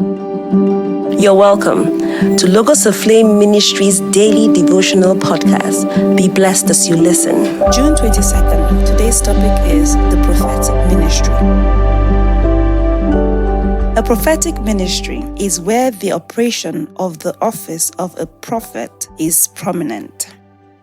You're welcome to Logos Aflame Ministries daily devotional podcast. Be blessed as you listen. June 22nd, today's topic is the prophetic ministry. A prophetic ministry is where the operation of the office of a prophet is prominent.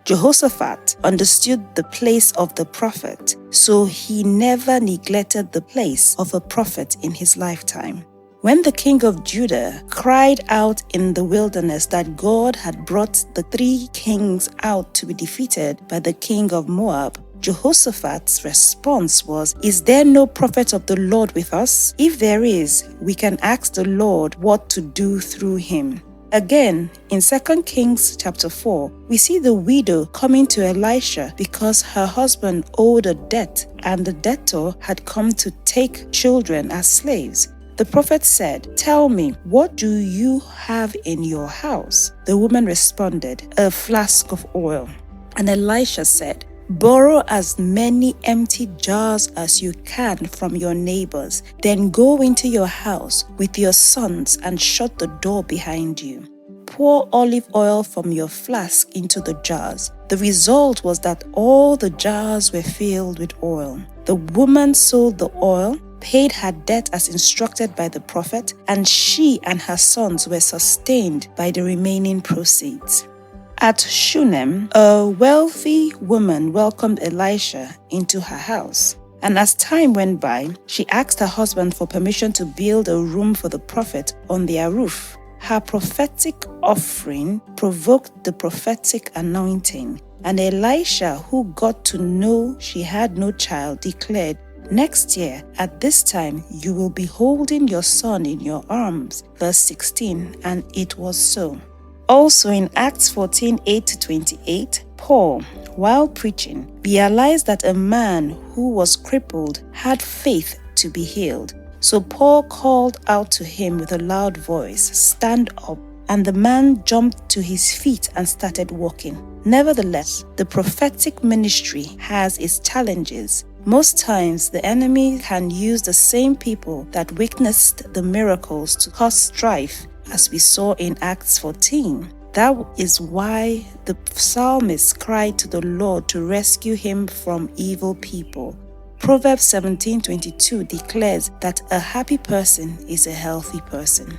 Jehoshaphat understood the place of the prophet, so he never neglected the place of a prophet in his lifetime. When the king of Judah cried out in the wilderness that God had brought the 3 kings out to be defeated by the king of Moab, Jehoshaphat's response was, "Is there no prophet of the Lord with us? If there is, we can ask the Lord what to do through him." Again, in 2 Kings chapter 4, we see the widow coming to Elisha because her husband owed a debt and the debtor had come to take children as slaves. The prophet said, "Tell me, what do you have in your house?" The woman responded, "A flask of oil." And Elisha said, "Borrow as many empty jars as you can from your neighbors. Then go into your house with your sons and shut the door behind you. Pour olive oil from your flask into the jars." The result was that all the jars were filled with oil. The woman sold the oil, paid her debt as instructed by the prophet, and she and her sons were sustained by the remaining proceeds. At Shunem, a wealthy woman welcomed Elisha into her house. And as time went by, she asked her husband for permission to build a room for the prophet on their roof. Her prophetic offering provoked the prophetic anointing, and Elisha, who got to know she had no child, declared, "Next year, at this time, you will be holding your son in your arms." Verse 16, and it was so. Also in Acts 14, 8-28, Paul, while preaching, realized that a man who was crippled had faith to be healed. So Paul called out to him with a loud voice, "Stand up." And the man jumped to his feet and started walking. Nevertheless, the prophetic ministry has its challenges. Most times, the enemy can use the same people that witnessed the miracles to cause strife, as we saw in Acts 14. That is why the psalmist cried to the Lord to rescue him from evil people. Proverbs 17:22 declares that a happy person is a healthy person.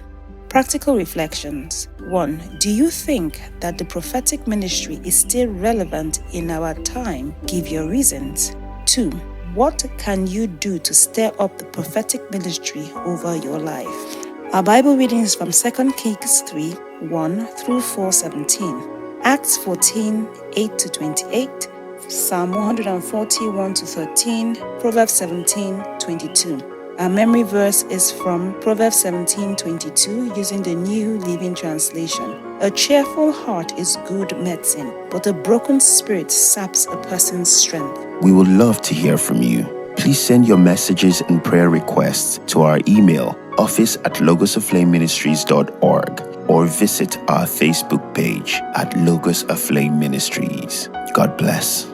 Practical reflections. 1. Do you think that the prophetic ministry is still relevant in our time? Give your reasons. 2. What can you do to stir up the prophetic ministry over your life? Our Bible reading is from 2 Kings 3, 1-4:17, Acts 14, 8-28, Psalm 140, 1-13, Proverbs 17:22. Our memory verse is from Proverbs 17:22 using the New Living Translation. A cheerful heart is good medicine, but a broken spirit saps a person's strength. We would love to hear from you. Please send your messages and prayer requests to our email, office@logosaflameministries.org, or visit our Facebook page at Logos Aflame Ministries. God bless.